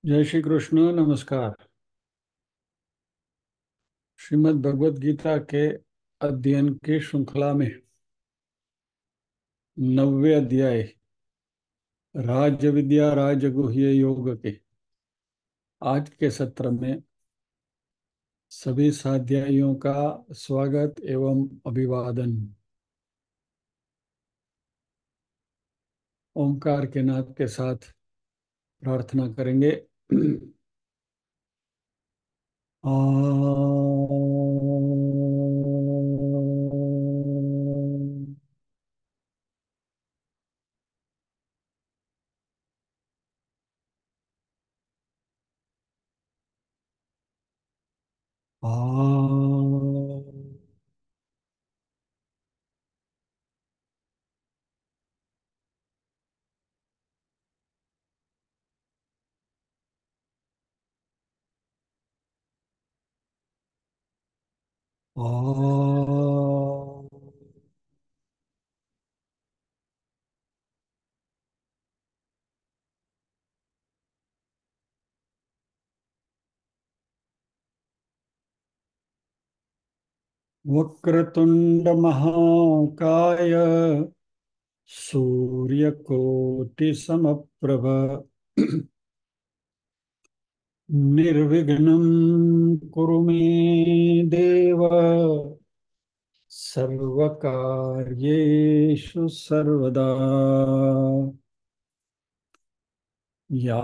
जय श्री कृष्ण। नमस्कार। श्रीमद् भगवत गीता के अध्ययन की श्रृंखला में 90वें अध्याय राज विद्या राजगुह्य योग के आज के सत्र में सभी साध्यायियों का स्वागत एवं अभिवादन। ओंकार के नाद के साथ प्रार्थना करेंगे। वक्रतुंड महाकाय सूर्यकोटि समप्रभ निर्विघ्नं कुरु मे देव सर्वकार्येषु सर्वदा। या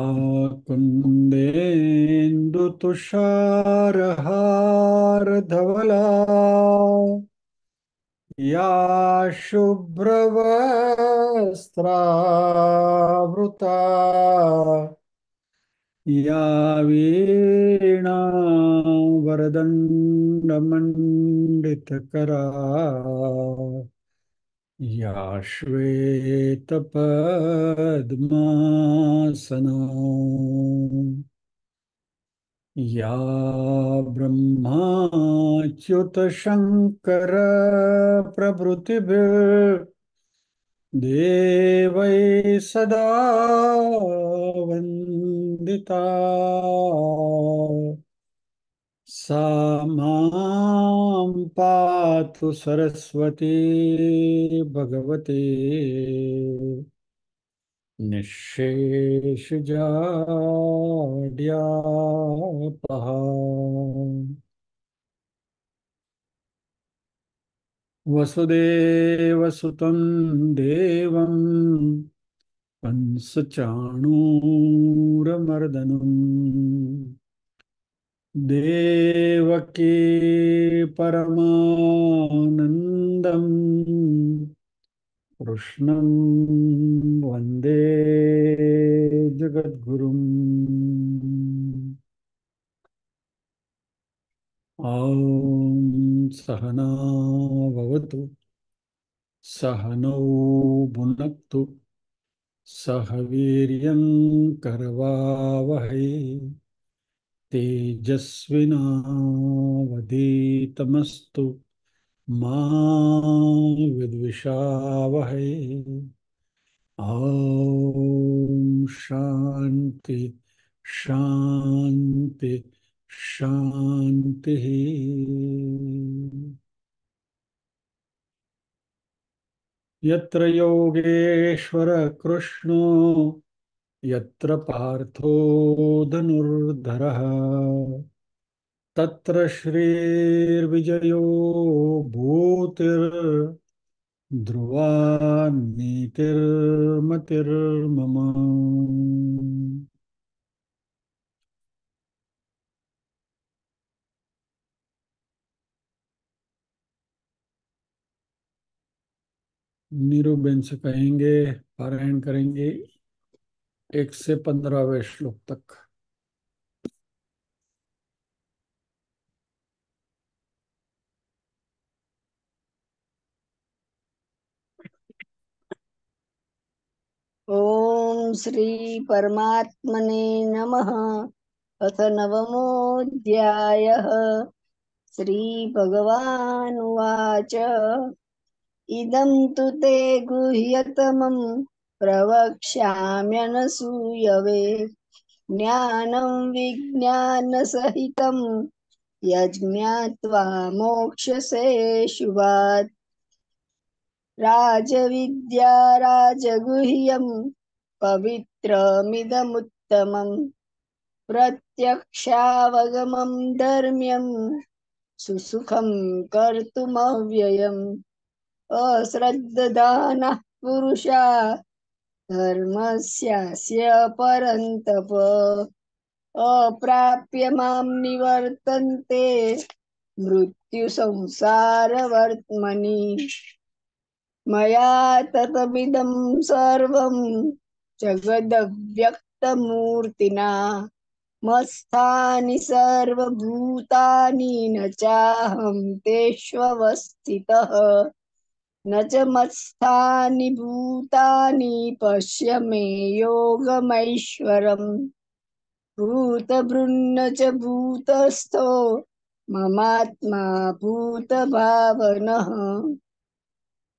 कुन्देन्दु तुषारहारधवला या शुभ्रवस्त्रावृता या वीणावरदण्डमण्डितकरा या श्वेतपद्मासना या ब्रह्माच्युतशङ्कर प्रभृतिभिर्देवैः सदा वन्दिता सा मां पातु सरस्वती भगवती निःशेषजाड्यापहा। वसुदेवसुतं देवं कंसचाणूरमर्दनम् देवकी परमानन्दम् कृष्णं वन्दे जगद्गुरुम्। ॐ सहना भवतु सहनौ भुनक्तु सह वीर्यं करवावहै तेजस्विनावधीतमस्तु मा विद्विषावहै। ॐ शान्ति शान्ति शान्तिः। यत्र योगेश्वर कृष्णो यत्र पार्थो धनुर्धरः तत्र श्रीर्विजयो भूतिर्ध्रुवा नीतिर्मतिर्मम। नीरूबेन से कहेंगे, पारायण करेंगे 1 से 15वें श्लोक तक। ओम श्री परमात्मने नमः। अथ नवमोऽध्यायः। श्री भगवानुवाच इदं तु ते गुह्यतमं प्रवक्ष्याम्यनसूयवे। ज्ञानं विज्ञानसहितं यज्ञात्वा मोक्षसे शुभात्। राजविद्या राजगुह्यं पवित्रमिदमुत्तमम्। प्रत्यक्षावगमं धर्म्यं सुसुखं कर्तुमव्ययम्। अश्रद्धदानः पुरुषा धर्मस्यास्य परन्तप। अप्राप्य मां निवर्तन्ते मृत्युसंसारवर्त्मनि। मया ततमिदं सर्वं जगदव्यक्तमूर्तिना मत्स्थानि सर्वभूतानि न चाहं तेष्वस्थितः। न च मत्स्थानि भूतानि पश्य मे योगमैश्वरम्। भूतभृन्न च भूतस्थो ममात्मा भूतभावनः।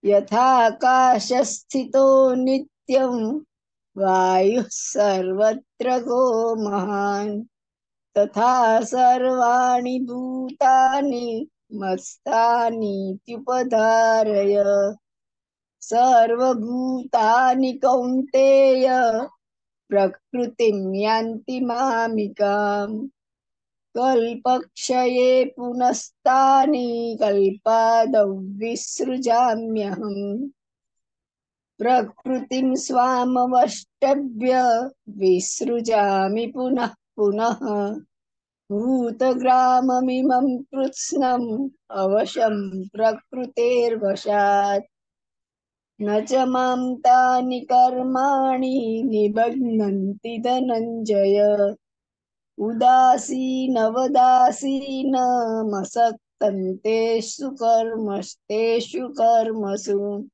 यथाकाशस्थितो नित्यं वायुः सर्वत्र गो महान्। तथा सर्वाणि भूतानि मत्स्थानीत्युपधारय। सर्वभूतानि कौन्तेय प्रकृतिं यान्ति मामिकाम्। कल्पक्षये पुनस्तानि कल्पादौ विसृजाम्यहम्। प्रकृतिं स्वामवष्टभ्य विसृजामि पुनः पुनः। भूतग्राममिमं कृत्स्नम् अवशं प्रकृतेर्वशात्। न च मां तानि कर्माणि निबध्नन्ति धनञ्जय। उदासीनवदासीनमसक्तं तेषु कर्मसु।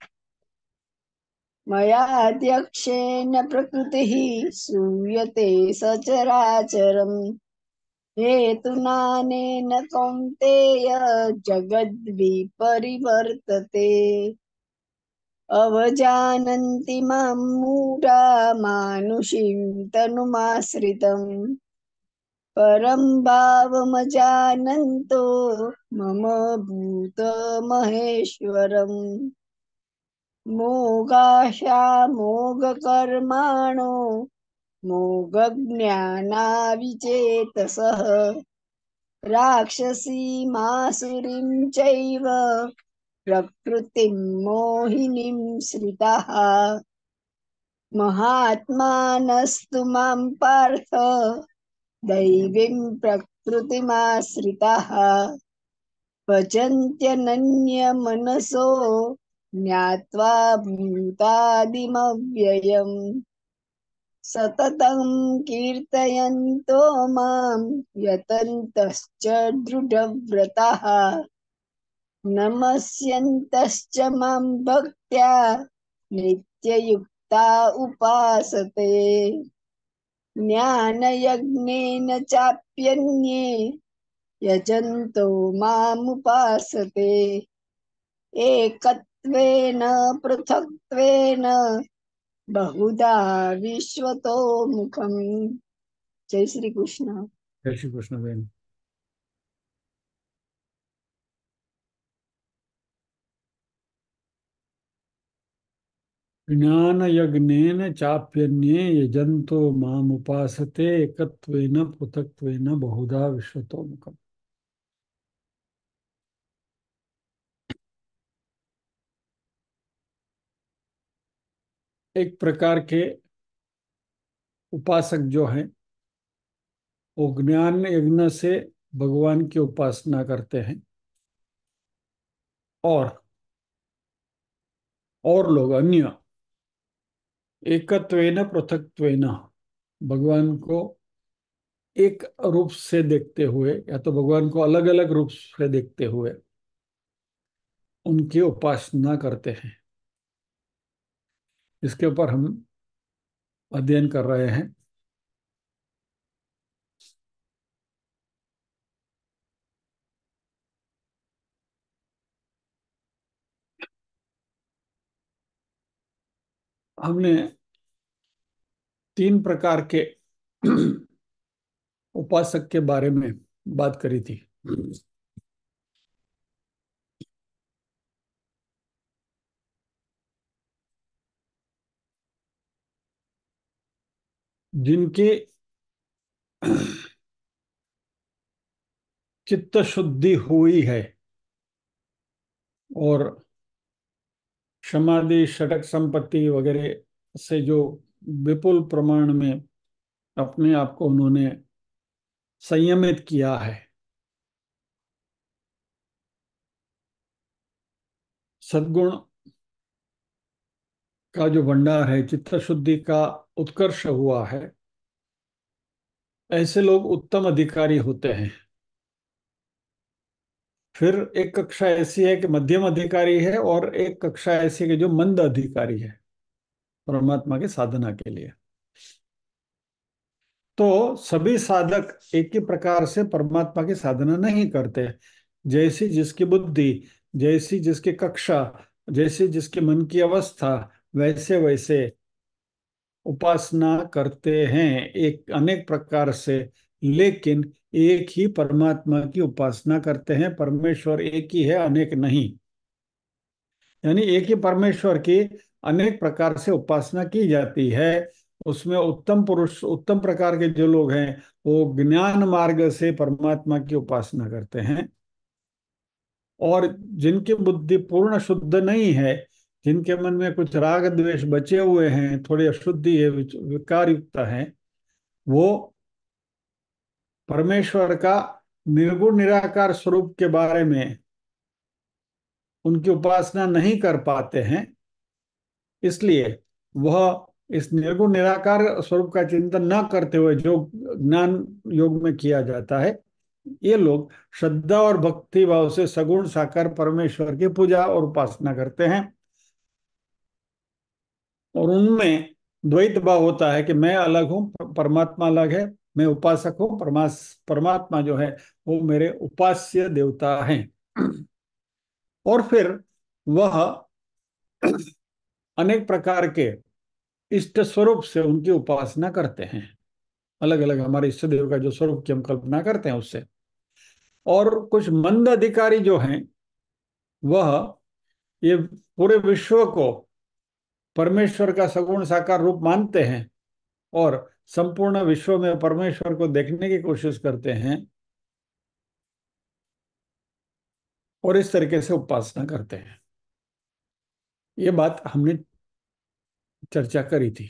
मयाध्यक्षेण प्रकृतिः सूयते सचराचरम्। हेतुनानेन कौन्तेय जगद्विपरिवर्तते। अवजानन्ति मां मूढा मानुषीं तनुमाश्रितम्। परं भावमजानन्तो मम भूतमहेश्वरम्। मोगाशामोगकर्माणो मोगज्ञानाविचेतसः। राक्षसीमासुरीं चैव प्रकृतिं मोहिनीं श्रिताः। महात्मानस्तु मां पार्थ दैवीं प्रकृतिमाश्रिताः। भजन्त्यनन्यमनसो ज्ञात्वा भूतादिमव्ययम्। सततं कीर्तयन्तो मां यतन्तश्च दृढव्रताः। नमस्यन्तश्च मां भक्त्या नित्ययुक्ता उपासते। ज्ञानयज्ञेन चाप्यन्ये यजन्तो मामुपासते। एकत्वेन पृथक्त्वेन बहुधा विश्वतो मुखम्। जय श्री कृष्ण। जय श्री कृष्ण बहन। ज्ञान यज्ञेन चाप्यन्ये यजन्तो मामुपासते एकत्वेन पृथक्त्वेन बहुधा विश्वतो मुखम्। एक प्रकार के उपासक जो हैं वो ज्ञान यज्ञ से भगवान की उपासना करते हैं और लोग अन्य एकत्वेन पृथक्त्वेन भगवान को एक रूप से देखते हुए या तो भगवान को अलग अलग रूप से देखते हुए उनकी उपासना करते हैं। इसके ऊपर हम अध्ययन कर रहे हैं। हमने तीन प्रकार के उपासक के बारे में बात करी थी। जिनकी चित्त शुद्धि हुई है और समाधि षटक संपत्ति वगैरह से जो विपुल प्रमाण में अपने आप को उन्होंने संयमित किया है, सद्गुण का जो भंडार है, चित्त शुद्धि का उत्कर्ष हुआ है, ऐसे लोग उत्तम अधिकारी होते हैं। फिर एक कक्षा ऐसी है कि मध्यम अधिकारी है, और एक कक्षा ऐसी है कि जो मंद अधिकारी है परमात्मा की साधना के लिए। तो सभी साधक एक ही प्रकार से परमात्मा की साधना नहीं करते। जैसी जिसकी बुद्धि, जैसी जिसकी कक्षा, जैसी जिसके मन की अवस्था, वैसे वैसे उपासना करते हैं, एक अनेक प्रकार से। लेकिन एक ही परमात्मा की उपासना करते हैं। परमेश्वर एक ही है, अनेक नहीं। यानी एक ही परमेश्वर की अनेक प्रकार से उपासना की जाती है। उसमें उत्तम पुरुष, उत्तम प्रकार के जो लोग हैं, वो ज्ञान मार्ग से परमात्मा की उपासना करते हैं। और जिनकी बुद्धि पूर्ण शुद्ध नहीं है, जिनके मन में कुछ राग द्वेष बचे हुए हैं, थोड़ी अशुद्धि है, विकार युक्त है, वो परमेश्वर का निर्गुण निराकार स्वरूप के बारे में उनकी उपासना नहीं कर पाते हैं। इसलिए वह इस निर्गुण निराकार स्वरूप का चिंतन न करते हुए, जो ज्ञान योग में किया जाता है, ये लोग श्रद्धा और भक्ति भाव से सगुण साकार परमेश्वर की पूजा और उपासना करते हैं। और उनमें द्वैत भाव होता है कि मैं अलग हूँ, परमात्मा अलग है। मैं उपासक हूँ, परमात्मा जो है वो मेरे उपास्य देवता हैं। और फिर वह अनेक प्रकार के इष्ट स्वरूप से उनकी उपासना करते हैं। अलग अलग हमारे इष्ट देव का जो स्वरूप की हम कल्पना करते हैं उससे। और कुछ मंद अधिकारी जो हैं, वह ये पूरे विश्व को परमेश्वर का सगुण साकार रूप मानते हैं, और संपूर्ण विश्व में परमेश्वर को देखने की कोशिश करते हैं, और इस तरीके से उपासना करते हैं। ये बात हमने चर्चा करी थी।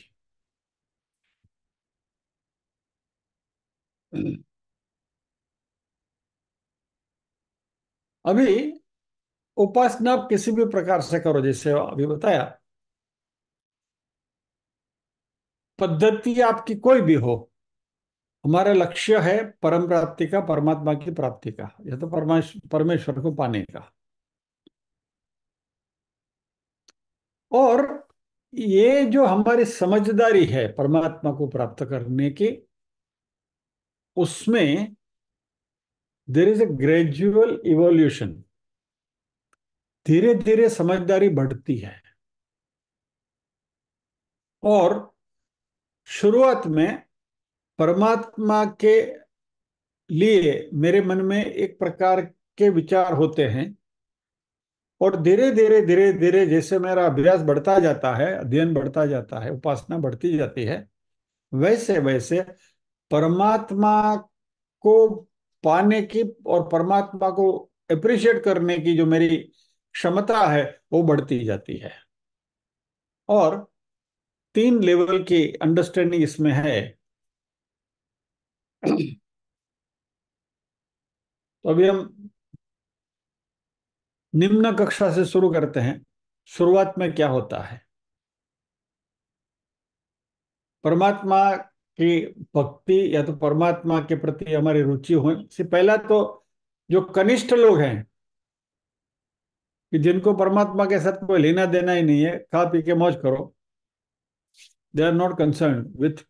अभी उपासना आप किसी भी प्रकार से करो, जैसे अभी बताया, पद्धति आपकी कोई भी हो, हमारा लक्ष्य है परम प्राप्ति का, परमात्मा की प्राप्ति का, या तो परमेश्वर को पाने का। और ये जो हमारी समझदारी है परमात्मा को प्राप्त करने की, उसमें there is a gradual evolution. धीरे धीरे समझदारी बढ़ती है। और शुरुआत में परमात्मा के लिए मेरे मन में एक प्रकार के विचार होते हैं, और धीरे धीरे धीरे धीरे जैसे मेरा अभ्यास बढ़ता जाता है, अध्ययन बढ़ता जाता है, उपासना बढ़ती जाती है, वैसे वैसे परमात्मा को पाने की और परमात्मा को अप्रिशिएट करने की जो मेरी क्षमता है, वो बढ़ती जाती है। और 3 लेवल की अंडरस्टैंडिंग इसमें है। तो अभी हम निम्न कक्षा से शुरू करते हैं। शुरुआत में क्या होता है, परमात्मा की भक्ति या तो परमात्मा के प्रति हमारी रुचि हो से पहला तो जो कनिष्ठ लोग हैं, कि जिनको परमात्मा के साथ कोई लेना देना ही नहीं है, खा पी के मौज करो, they are not concern with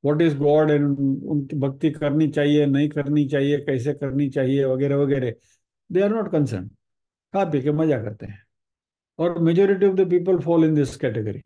what is god, and उनकी भक्ति करनी चाहिए नहीं करनी चाहिए, कैसे करनी चाहिए, वगैरह वगैरह। दे आर नॉट कंसर्न, खा पी के मजा करते हैं। और majority of the people fall in this category.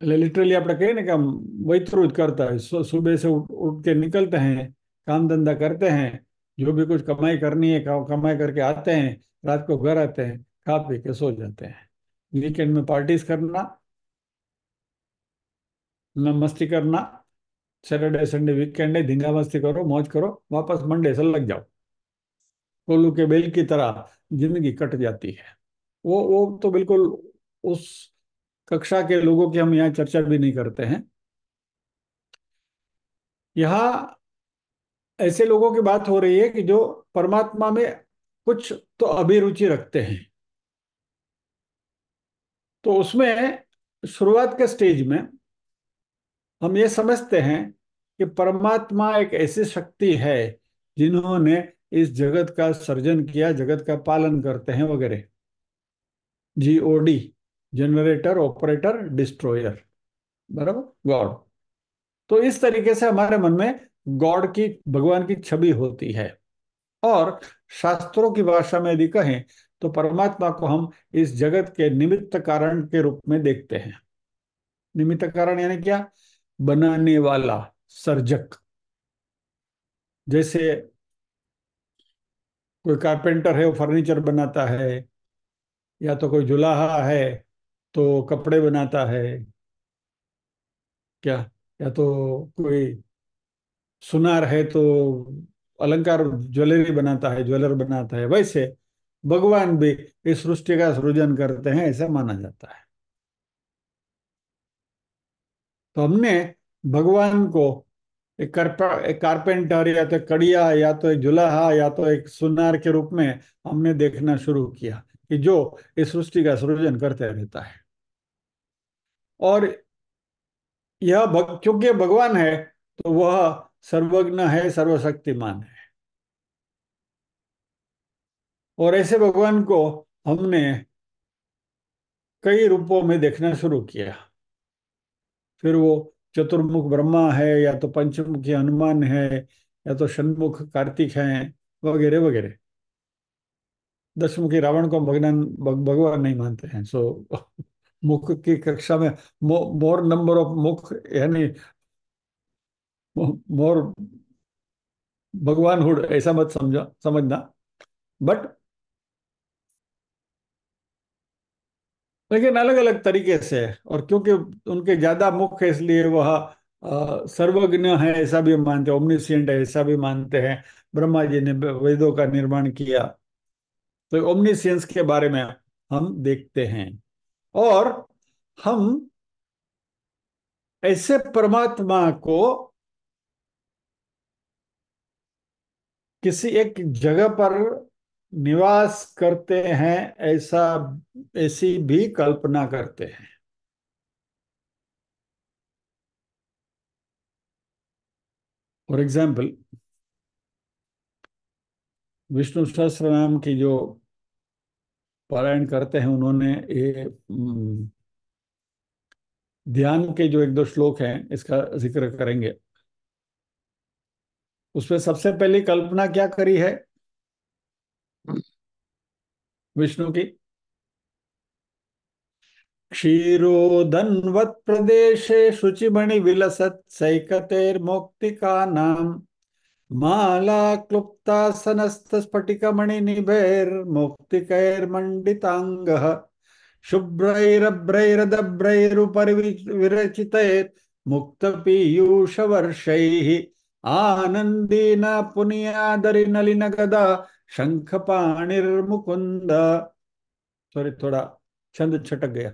Literally આપણે कहें ना कि हम वही करता है। सुबह से उठ के निकलते हैं, काम धंधा करते हैं, जो भी कुछ कमाई करनी है कमाई करके आते हैं, रात को घर आते हैं, खा पी के सो जाते हैं। वीकेंड में पार्टीज करना, मस्ती करना, सैटरडे संडे वीकेंड है, धींगा मस्ती करो, मौज करो, वापस मंडे से लग जाओ। कोल्लू के बेल की तरह जिंदगी कट जाती है। वो तो बिल्कुल उस कक्षा के लोगों की हम यहाँ चर्चा भी नहीं करते हैं। यहाँ ऐसे लोगों की बात हो रही है कि जो परमात्मा में कुछ तो अभिरुचि रखते हैं। तो उसमें शुरुआत के स्टेज में हम ये समझते हैं कि परमात्मा एक ऐसी शक्ति है जिन्होंने इस जगत का सर्जन किया, जगत का पालन करते हैं वगैरह। GOD, जनरेटर, ऑपरेटर, डिस्ट्रॉयर, बराबर, गॉड। तो इस तरीके से हमारे मन में गॉड की, भगवान की छवि होती है। और शास्त्रों की भाषा में यदि कहें तो परमात्मा को हम इस जगत के निमित्त कारण के रूप में देखते हैं। निमित्त कारण यानी क्या? बनाने वाला, सर्जक। जैसे कोई कारपेंटर है, वो फर्नीचर बनाता है, या तो कोई जुलाहा है तो कपड़े बनाता है, क्या, या तो कोई सुनार है तो अलंकार, ज्वेलरी बनाता है, ज्वेलर बनाता है। वैसे भगवान भी इस सृष्टि का सृजन करते हैं, ऐसा माना जाता है। तो हमने भगवान को एक कारपेंटर, या तो एक कड़िया, या तो एक जुलाहा, या तो एक सुनार के रूप में हमने देखना शुरू किया कि जो इस सृष्टि का सृजन करते रहता है। और क्योंकि भगवान है तो वह सर्वज्ञ है, सर्वशक्तिमान है। और ऐसे भगवान को हमने कई रूपों में देखना शुरू किया। फिर वो चतुर्मुख ब्रह्मा है, या तो पंचमुखी हनुमान है, या तो षण्मुख कार्तिक हैं, वगैरह वगैरह। दशमुखी रावण को भगवान नहीं मानते हैं। सो मुख की कक्षा में मोर नंबर ऑफ मुख, यानी मोर भगवान हुड, ऐसा मत समझना। बट लेकिन अलग अलग तरीके से है। और क्योंकि उनके ज्यादा मुख है इसलिए वह सर्वज्ञ है ऐसा भी मानते हैं, ओमनिसियंट है ऐसा भी मानते हैं। ब्रह्मा जी ने वेदों का निर्माण किया, तो ओमनिसियंस के बारे में हम देखते हैं। और हम ऐसे परमात्मा को किसी एक जगह पर निवास करते हैं, ऐसा, ऐसी भी कल्पना करते हैं। फॉर एग्जाम्पल, विष्णु सहस्त्र नाम की जो पारायण करते हैं, उन्होंने ये ध्यान के जो एक दो श्लोक हैं इसका जिक्र करेंगे। उसमें सबसे पहली कल्पना क्या करी है विष्णु की? क्षीरोदन्वत् प्रदेशे शुचिमणि विलसत् सैकतैर्मौक्तिका नाम माला क्लुप्तासनस्तस्फटिकमणिनिभैर्मौक्तिकैर्मण्डिताङ्गः शुभ्रैरभ्रैरदभ्रैरुपरिविरचितैर्मुक्तपीयूषवर्षैः आनन्देन पुनीयादरिनलिनगदा शंखपाणिर्मुकुंद। सॉरी, थोड़ा छंद छटक गया।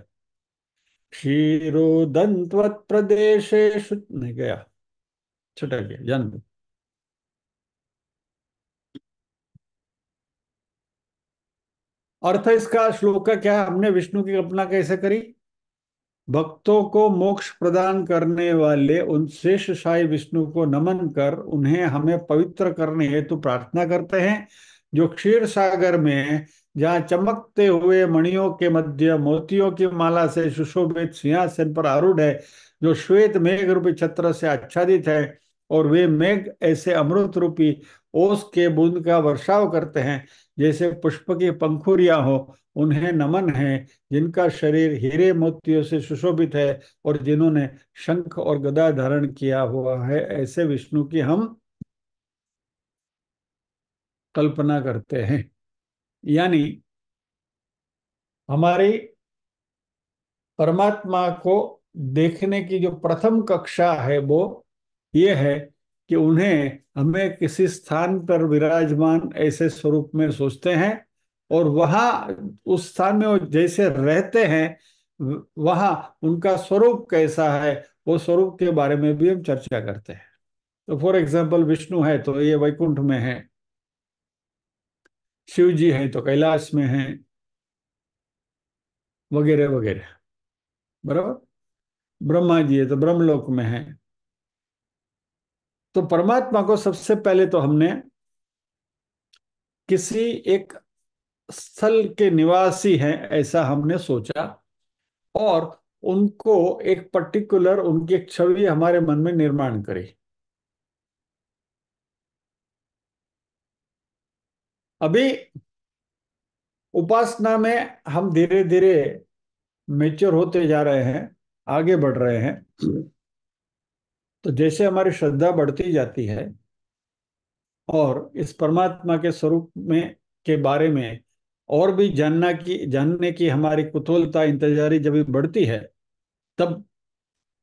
क्षीरोदन्त्वत् प्रदेशेषु नहीं गया, छटक गया, जान दो। अर्थ इसका, श्लोक का क्या है? हमने विष्णु की कल्पना कैसे करी? भक्तों को मोक्ष प्रदान करने वाले उन शेषशायी विष्णु को नमन कर उन्हें हमें पवित्र करने हेतु प्रार्थना करते हैं। जो क्षीर सागर में, जहाँ चमकते हुए मणियों के मध्य मोतियों की माला से सुशोभित सिंहासन पर आरूढ़ है, जो श्वेत मेघ रूपी छत्र से आच्छादित है, और वे मेघ ऐसे अमृत रूपी ओस के बूंद का वर्षाव करते हैं जैसे पुष्प की पंखुड़ियां हो, उन्हें नमन है, जिनका शरीर हीरे मोतियों से सुशोभित है और जिन्होंने शंख और गदा धारण किया हुआ है, ऐसे विष्णु की हम कल्पना करते हैं। यानी हमारी परमात्मा को देखने की जो प्रथम कक्षा है वो ये है कि उन्हें हमें किसी स्थान पर विराजमान ऐसे स्वरूप में सोचते हैं, और वहाँ उस स्थान में वो जैसे रहते हैं, वहाँ उनका स्वरूप कैसा है, वो स्वरूप के बारे में भी हम चर्चा करते हैं। तो फॉर एग्जाम्पल विष्णु है तो ये वैकुंठ में है, शिव जी है तो कैलाश में है, वगैरह वगैरह। बराबर। ब्रह्मा जी है तो ब्रह्मलोक में है। तो परमात्मा को सबसे पहले तो हमने किसी एक स्थल के निवासी हैं ऐसा हमने सोचा, और उनको एक पर्टिकुलर उनकी एक छवि हमारे मन में निर्माण करी। अभी उपासना में हम धीरे धीरे मेच्योर होते जा रहे हैं, आगे बढ़ रहे हैं। तो जैसे हमारी श्रद्धा बढ़ती जाती है और इस परमात्मा के स्वरूप में के बारे में और भी जानने की हमारी कुतूहलता, इंतजारी जब भी बढ़ती है, तब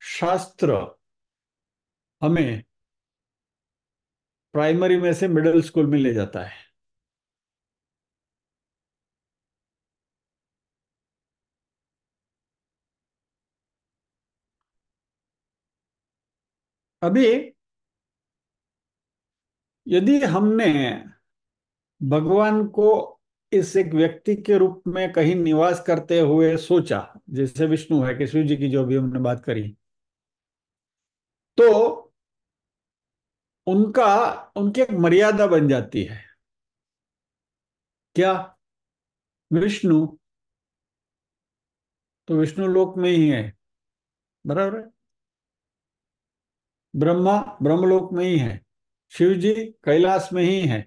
शास्त्र हमें प्राइमरी में से मिडिल स्कूल में ले जाता है। अभी यदि हमने भगवान को इस एक व्यक्ति के रूप में कहीं निवास करते हुए सोचा, जैसे विष्णु है कि शिव जी की जो भी हमने बात करी, तो उनका उनकी एक मर्यादा बन जाती है। क्या? विष्णु तो विष्णु लोक में ही है, बराबर है। ब्रह्मा ब्रह्मलोक में ही है। शिव जी कैलाश में ही है।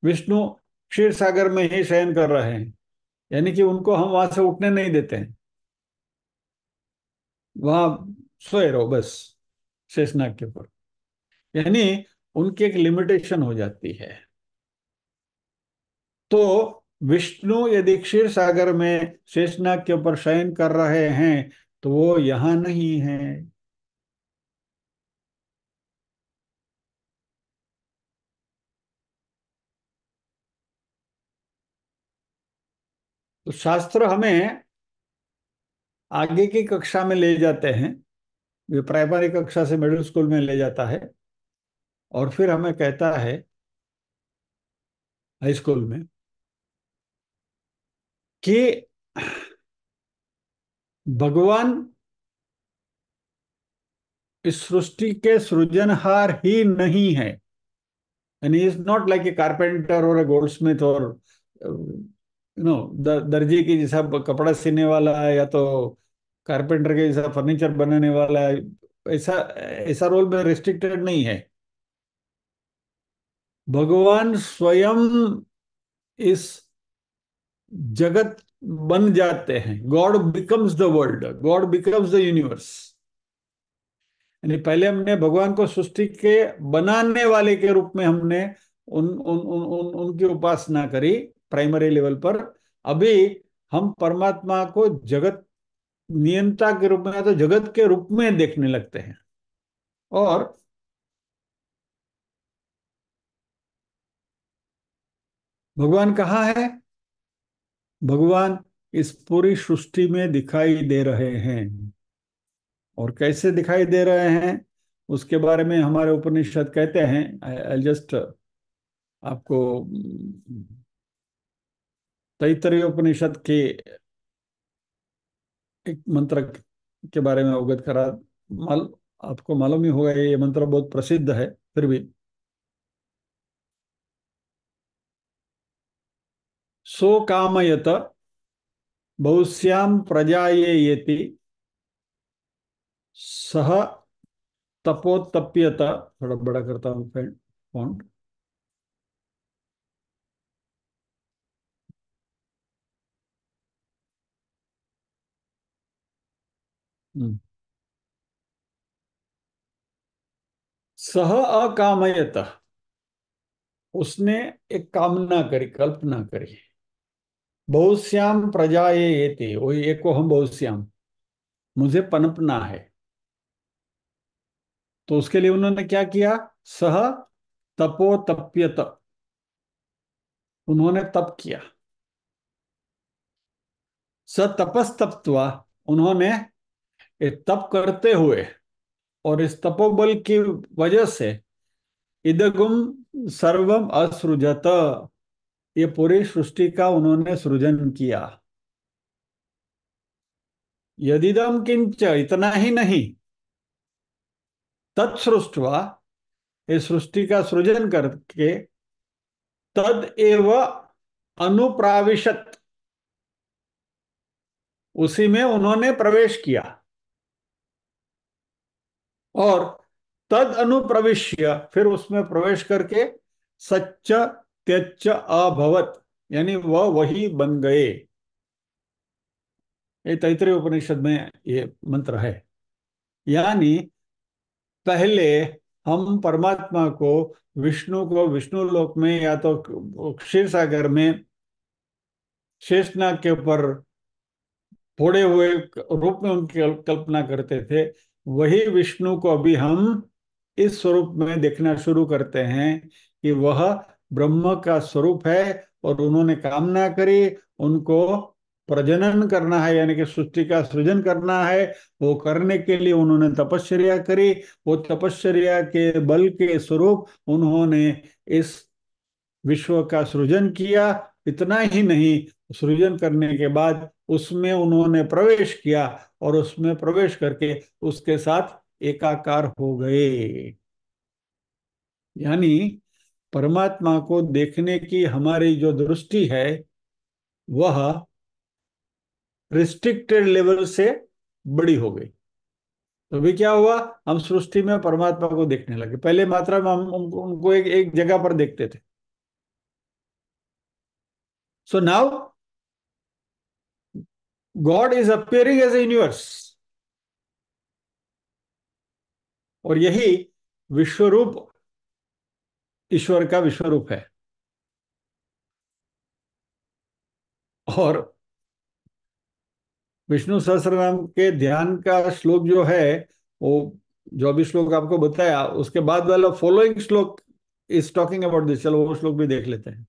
विष्णु क्षीर सागर में ही शयन कर रहे हैं, यानी कि उनको हम वहां से उठने नहीं देते हैं, वहां सोए रहो बस, शेषनाग के ऊपर। यानी उनकी एक लिमिटेशन हो जाती है। तो विष्णु यदि क्षीर सागर में शेषनाग के ऊपर शयन कर रहे हैं, तो वो यहां नहीं है। तो शास्त्र हमें आगे की कक्षा में ले जाते हैं, ये प्राइमरी कक्षा से मिडिल स्कूल में ले जाता है, और फिर हमें कहता है हाई स्कूल में कि भगवान इस सृष्टि के सृजनहार ही नहीं है। And he is not like a carpenter और ए गोल्डस्मिथ और दर्जी की जैसा कपड़ा सीने वाला है, या तो कारपेंटर के जैसा फर्नीचर बनाने वाला है। ऐसा ऐसा रोल में रिस्ट्रिक्टेड नहीं है। भगवान स्वयं इस जगत बन जाते हैं। God becomes the world, God becomes the universe. यानी पहले हमने भगवान को सृष्टि के बनाने वाले के रूप में हमने उनकी उपासना करी प्राइमरी लेवल पर। अभी हम परमात्मा को जगत नियंता के रूप में या तो जगत के रूप में देखने लगते हैं। और भगवान कहाँ है? भगवान इस पूरी सृष्टि में दिखाई दे रहे हैं। और कैसे दिखाई दे रहे हैं उसके बारे में हमारे उपनिषद कहते हैं। आई जस्ट आपको तैत्तरीय उपनिषद के एक मंत्र के बारे में अवगत करा। माल आपको मालूम ही होगा, ये मंत्र बहुत प्रसिद्ध है, फिर भी। सो कामयत बहुश्याम प्रजाये येति सह तपोतप्यत। थोड़ा बड़ा करता हूँ फॉन्ट। हम्म। सह अकामयत, उसने एक कामना करी, कल्पना करी। बहुश्याम प्रजा ये थे, वही एको हम बहुश्याम, मुझे पनपना है। तो उसके लिए उन्होंने क्या किया? सह तपो तप्यत, उन्होंने तप किया। स तपस्तप्त्वा, उन्होंने ये तप करते हुए और इस तपोबल की वजह से इदगुम सर्वम असृजत, ये पूरी सृष्टि का उन्होंने सृजन किया। यदिदम किंच, इतना ही नहीं, तत्सृष्टवा, इस सृष्टि का सृजन करके, तद एव अनुप्राविशत, उसी में उन्होंने प्रवेश किया। और तद अनुप्रविश्य, फिर उसमें प्रवेश करके सच्च त्यच्च अभवत, यानी वह वही बन गए। ये तैत्रीय उपनिषद में ये मंत्र है। यानी पहले हम परमात्मा को, विष्णु को विष्णु लोक में या तो क्षीर सागर में शेषनाग के ऊपर फोड़े हुए रूप में उनकी कल्पना करते थे, वही विष्णु को अभी हम इस स्वरूप में देखना शुरू करते हैं कि वह ब्रह्म का स्वरूप है। और उन्होंने कामना करी, उनको प्रजनन करना है, यानी कि सृष्टि का सृजन करना है। वो करने के लिए उन्होंने तपश्चर्या करी। वो तपश्चर्या के बल के स्वरूप उन्होंने इस विश्व का सृजन किया। इतना ही नहीं, सृजन करने के बाद उसमें उन्होंने प्रवेश किया और उसमें प्रवेश करके उसके साथ एकाकार हो गए। यानी परमात्मा को देखने की हमारी जो दृष्टि है, वह रिस्ट्रिक्टेड लेवल से बड़ी हो गई। तो भी क्या हुआ, हम सृष्टि में परमात्मा को देखने लगे। पहले मात्रा में हम उनको एक एक जगह पर देखते थे। So now god is appearing as a universe. और यही विश्वरूप ईश्वर का विश्वरूप है। और विष्णु सहस्त्रनाम के ध्यान का श्लोक जो है, वो जो अभी श्लोक आपको बताया, उसके बाद वाला फॉलोइंग श्लोक इज टॉकिंग अबाउट दिस। चलो वो श्लोक भी देख लेते हैं।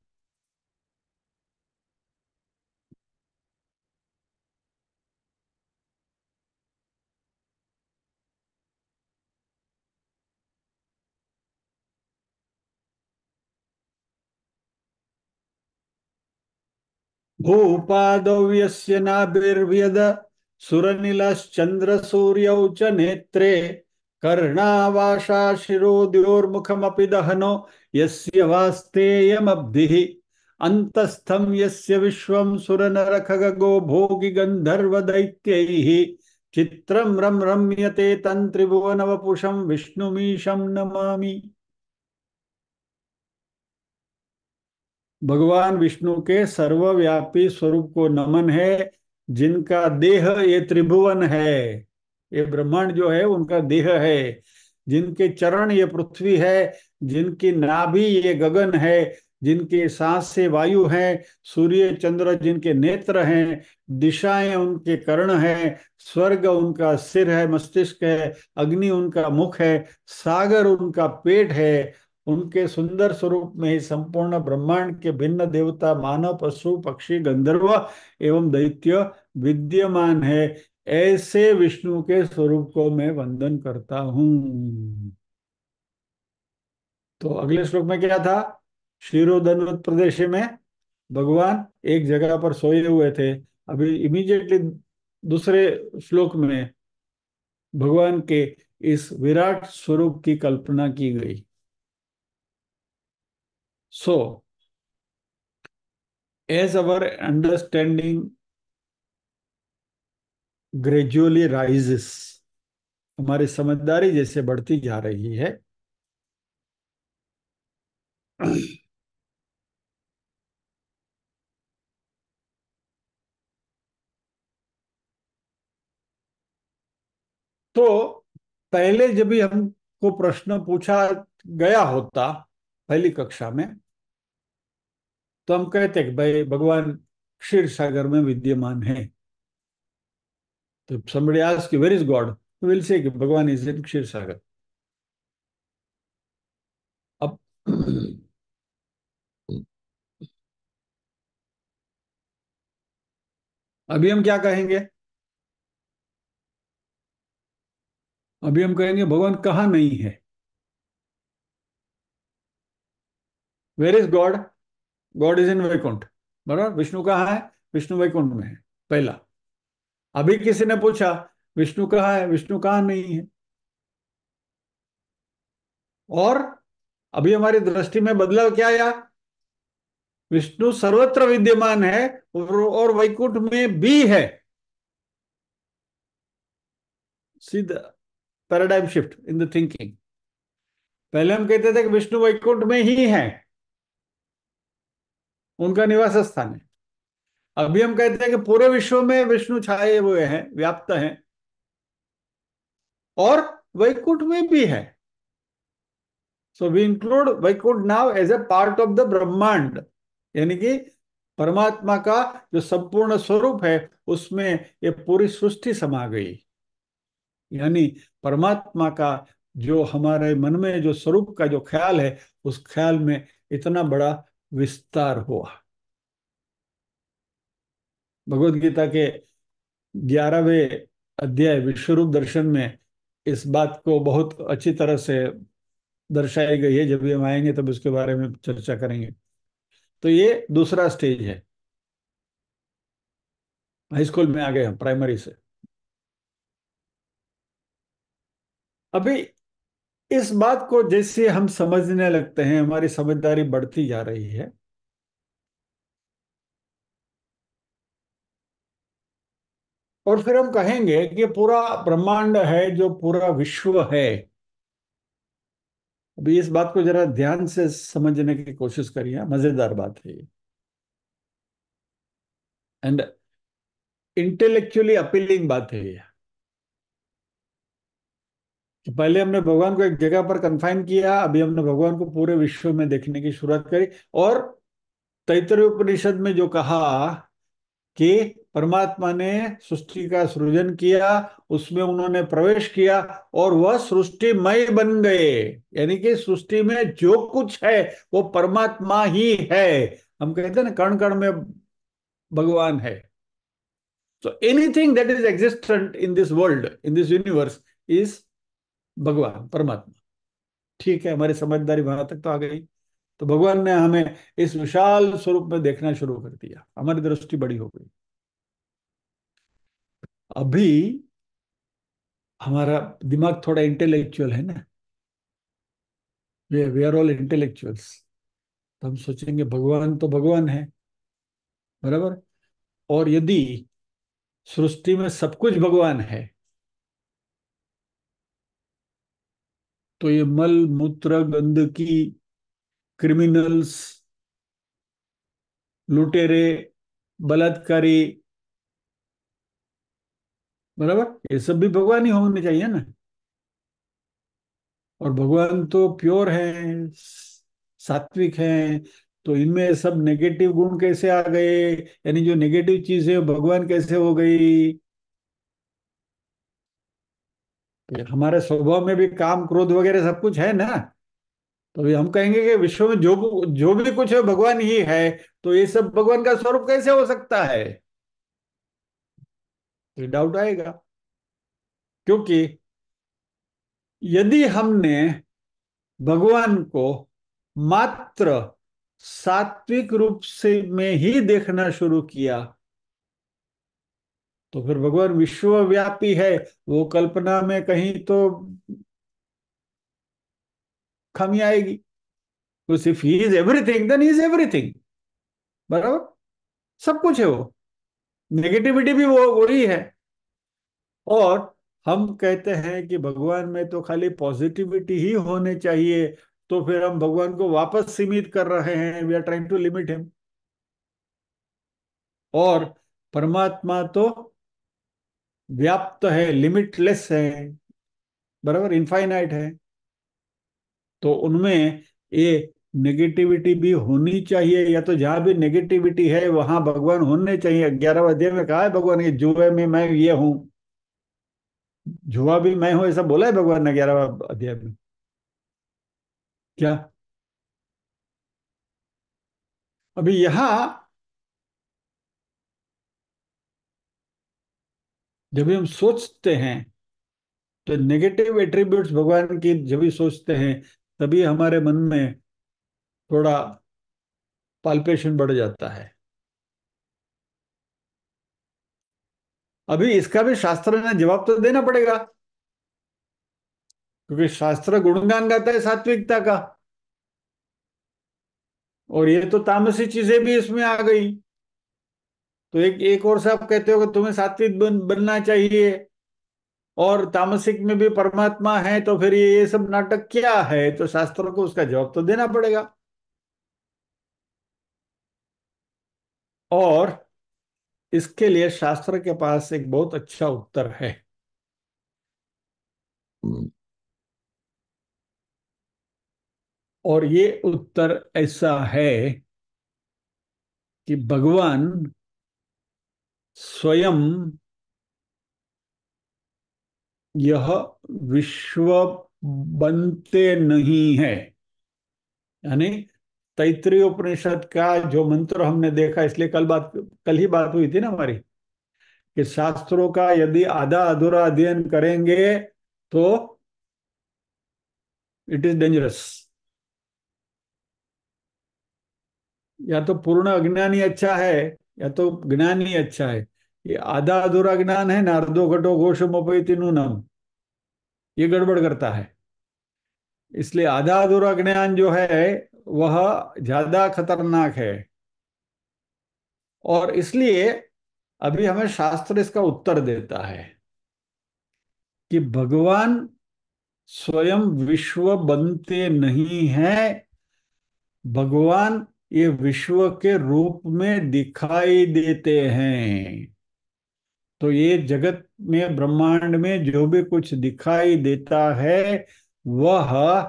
भूपादौ यस्य नाभिर्व्यद सुरनिलश्चन्द्रसूर्यौ च नेत्रे कर्णावासा शिरोद्योर्मुखमपि दहनो यस्य वास्तेयमब्धिः अन्तस्थं यस्य विश्वं सुरनरखगो भोगि गन्धर्वदैत्यैः चित्रं रं रम्यते तन्त्रिभुवनवपुषं विष्णुमीशं नमामि। भगवान विष्णु के सर्वव्यापी स्वरूप को नमन है, जिनका देह ये त्रिभुवन है। ये ब्रह्मांड जो है उनका देह है। जिनके चरण ये पृथ्वी है, जिनकी नाभि ये गगन है, जिनके सांस से वायु है, सूर्य चंद्र जिनके नेत्र हैं, दिशाएं उनके कर्ण हैं, स्वर्ग उनका सिर है, मस्तिष्क है, अग्नि उनका मुख है, सागर उनका पेट है। उनके सुंदर स्वरूप में ही संपूर्ण ब्रह्मांड के भिन्न देवता, मानव, पशु, पक्षी, गंधर्व एवं दैत्य विद्यमान है। ऐसे विष्णु के स्वरूप को मैं वंदन करता हूं। तो अगले श्लोक में क्या था? क्षीरोदन्वत प्रदेश में भगवान एक जगह पर सोए हुए थे। अभी इमीडिएटली दूसरे श्लोक में भगवान के इस विराट स्वरूप की कल्पना की गई। सो as our understanding gradually rises, हमारी समझदारी जैसे बढ़ती जा रही है, तो पहले जब भी हमको प्रश्न पूछा गया होता पहली कक्षा में, तो हम कहते कि भाई भगवान क्षीर सागर में विद्यमान है। तो somebody asks you, where is God? We will say कि भगवान इज इन क्षीर सागर। अब अभी हम क्या कहेंगे? अभी हम कहेंगे भगवान कहाँ नहीं है। Where is god? God is in Vaikunth. बराबर, विष्णु कहाँ है? विष्णु वैकुंठ में है, पहला। अभी किसी ने पूछा विष्णु कहाँ है? विष्णु कहाँ नहीं है। और अभी हमारी दृष्टि में बदलाव क्या आया? विष्णु सर्वत्र विद्यमान है और वैकुंठ में भी है। सीधा paradigm shift in the thinking. पहले हम कहते थे कि विष्णु वैकुंठ में ही है, उनका निवास स्थान है। अभी हम कहते हैं कि पूरे विश्व में विष्णु छाए हुए हैं, व्याप्त हैं, और वैकुंठ में भी है। So we include Vaikunth now as a part of the brahmand. यानी कि परमात्मा का जो संपूर्ण स्वरूप है उसमें ये पूरी सृष्टि समा गई। यानी परमात्मा का जो हमारे मन में जो स्वरूप का जो ख्याल है, उस ख्याल में इतना बड़ा विस्तार हुआ। भगवत गीता के 11वें अध्याय विश्वरूप दर्शन में इस बात को बहुत अच्छी तरह से दर्शाई गई है। जब भी हम आएंगे तब उसके बारे में चर्चा करेंगे। तो ये दूसरा स्टेज है। हाई स्कूल में आ गए हम, प्राइमरी से। अभी इस बात को जैसे हम समझने लगते हैं, हमारी समझदारी बढ़ती जा रही है। और फिर हम कहेंगे कि पूरा ब्रह्मांड है, जो पूरा विश्व है। अभी इस बात को जरा ध्यान से समझने की कोशिश करिए, मजेदार बात है ये, एंड इंटेलेक्चुअली अपीलिंग बात है ये। तो पहले हमने भगवान को एक जगह पर कन्फाइन किया, अभी हमने भगवान को पूरे विश्व में देखने की शुरुआत करी। और तैत्तरीय उपनिषद में जो कहा कि परमात्मा ने सृष्टि का सृजन किया, उसमें उन्होंने प्रवेश किया और वह सृष्टिमय बन गए। यानी कि सृष्टि में जो कुछ है वो परमात्मा ही है। हम कहते हैं ना, कण कण में भगवान है। So anything that is existent in this world, in this universe, is भगवान, परमात्मा। ठीक है, हमारी समझदारी वहां तक तो आ गई। तो भगवान ने हमें इस विशाल स्वरूप में देखना शुरू कर दिया, हमारी दृष्टि बड़ी हो गई। अभी हमारा दिमाग थोड़ा इंटेलेक्चुअल है ना, वी आर ऑल इंटेलेक्चुअल्स। तो हम सोचेंगे भगवान तो भगवान है, बराबर। और यदि सृष्टि में सब कुछ भगवान है, तो ये मल मूत्र गंदगी, क्रिमिनल्स, लुटेरे, बलात्कारी, बराबर, ये सब भी भगवान ही होने चाहिए ना। और भगवान तो प्योर है, सात्विक है। तो इनमें सब नेगेटिव गुण कैसे आ गए? यानी जो नेगेटिव चीज है भगवान कैसे हो गई? तो हमारे स्वभाव में भी काम क्रोध वगैरह सब कुछ है ना। तो अभी हम कहेंगे कि विश्व में जो जो भी कुछ है भगवान ही है, तो ये सब भगवान का स्वरूप कैसे हो सकता है? तो डाउट आएगा। क्योंकि यदि हमने भगवान को मात्र सात्विक रूप से में ही देखना शुरू किया, तो फिर भगवान विश्वव्यापी है, वो कल्पना में कहीं तो खामी आएगी। तो if he is everything then he is everything, बराबर, सब कुछ है वो। नेगेटिविटी भी वो वही है। और हम कहते हैं कि भगवान में तो खाली पॉजिटिविटी ही होने चाहिए, तो फिर हम भगवान को वापस सीमित कर रहे हैं, we are trying to limit him. और परमात्मा तो व्याप्त है, लिमिटलेस है, बराबर, इनफाइनाइट है। तो उनमें ये नेगेटिविटी भी होनी चाहिए, या तो जहां भी नेगेटिविटी है वहां भगवान होने चाहिए। 11वें अध्याय में कहा है भगवान के, जुए में मैं ये हूं, जुआ भी मैं हूं, ऐसा बोला है भगवान ने 11वें अध्याय में। क्या? अभी यहाँ जब भी हम सोचते हैं तो नेगेटिव एट्रीब्यूट्स भगवान की जब भी सोचते हैं, तभी हमारे मन में थोड़ा पाल्पेशन बढ़ जाता है। अभी इसका भी शास्त्र ने जवाब तो देना पड़ेगा, क्योंकि शास्त्र गुणगान गाता है सात्विकता का, और ये तो तामसी चीजें भी इसमें आ गई। तो एक एक और से आप कहते हो कि तुम्हें सात्विक बनना चाहिए, और तामसिक में भी परमात्मा है, तो फिर ये सब नाटक क्या है? तो शास्त्रों को उसका जवाब तो देना पड़ेगा। और इसके लिए शास्त्र के पास एक बहुत अच्छा उत्तर है। और ये उत्तर ऐसा है कि भगवान स्वयं यह विश्व बनते नहीं है। यानी तैत्रीय उपनिषद का जो मंत्र हमने देखा, इसलिए कल ही बात हुई थी ना हमारी, कि शास्त्रों का यदि आधा अधूरा अध्ययन करेंगे तो इट इज डेंजरस। या तो पूर्ण अज्ञान ही अच्छा है, या तो ज्ञान ही अच्छा है। ये आधा अधूरा ज्ञान है, नारदो घटो घोषमोपैति नूनम, ये गड़बड़ करता है। इसलिए आधा अधूरा ज्ञान जो है वह ज्यादा खतरनाक है। और इसलिए अभी हमें शास्त्र इसका उत्तर देता है कि भगवान स्वयं विश्व बनते नहीं हैं। भगवान ये विश्व के रूप में दिखाई देते हैं। तो ये जगत में, ब्रह्मांड में जो भी कुछ दिखाई देता है, वह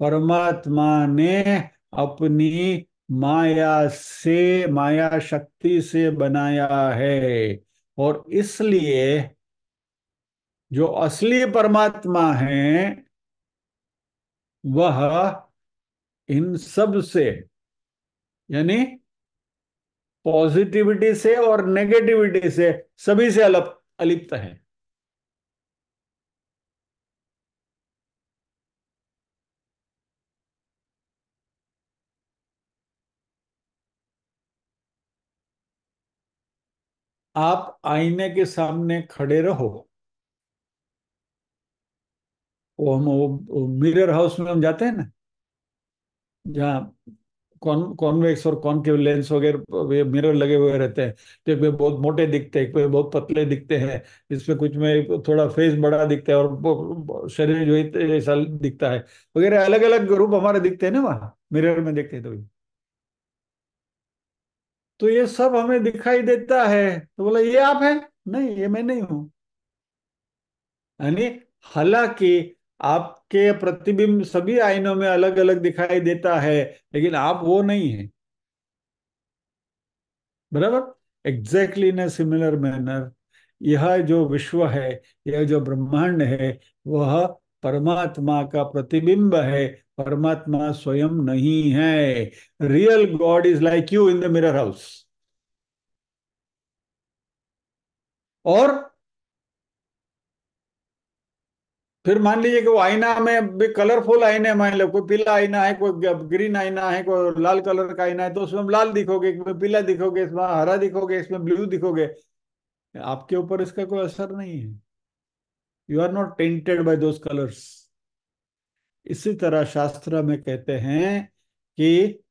परमात्मा ने अपनी माया से, माया शक्ति से बनाया है। और इसलिए जो असली परमात्मा है वह इन सब से, यानी पॉजिटिविटी से और नेगेटिविटी से, सभी से अलग, अलिप्त है। आप आईने के सामने खड़े रहो, वो मिरर हाउस में हम जाते हैं ना, जहाँ कॉन्वेक्स और कॉनकेव लेंस वगैरह मिरर लगे हुए रहते हैं। तो एक में बहुत मोटे दिखते हैं, एक में बहुत पतले दिखते हैं, इसमें कुछ में थोड़ा फेस बड़ा दिखता है, और शरीर जो है ऐसा दिखता है, वगैरह अलग अलग रूप हमारे दिखते हैं ना वहाँ मिरर में देखते हैं। तो ये सब हमें दिखाई देता है, तो बोला ये आप हैं? नहीं, ये मैं नहीं हूं। यानी हालांकि आपके प्रतिबिंब सभी आईनों में अलग अलग दिखाई देता है, लेकिन आप वो नहीं है। बराबर, एग्जैक्टली इन सिमिलर मैनर यह जो विश्व है, यह जो ब्रह्मांड है, वह परमात्मा का प्रतिबिंब है। परमात्मा स्वयं नहीं है। Real God is like you in the mirror house. और फिर मान लीजिए कि वो आईना में भी कलरफुल आईने, मान लो कोई पीला आईना है, कोई ग्रीन आईना है, कोई लाल कलर का आईना है, तो उसमें लाल दिखोगे, इसमें पीला दिखोगे, इसमें हरा दिखोगे, इसमें ब्लू दिखोगे। आपके ऊपर इसका कोई असर नहीं है। You are not tainted by those colours. इसी तरह शास्त्र में कहते हैं कि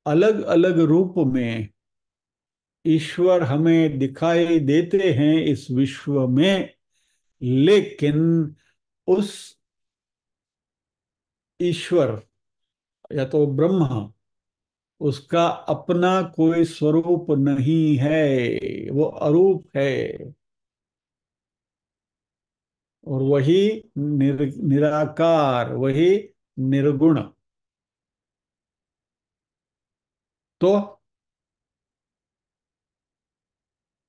अलग अलग रूप में ईश्वर हमें दिखाई देते हैं इस विश्व में, लेकिन उस ईश्वर, या तो ब्रह्म, उसका अपना कोई स्वरूप नहीं है, वो अरूप है। और वही निराकार, वही निर्गुण। तो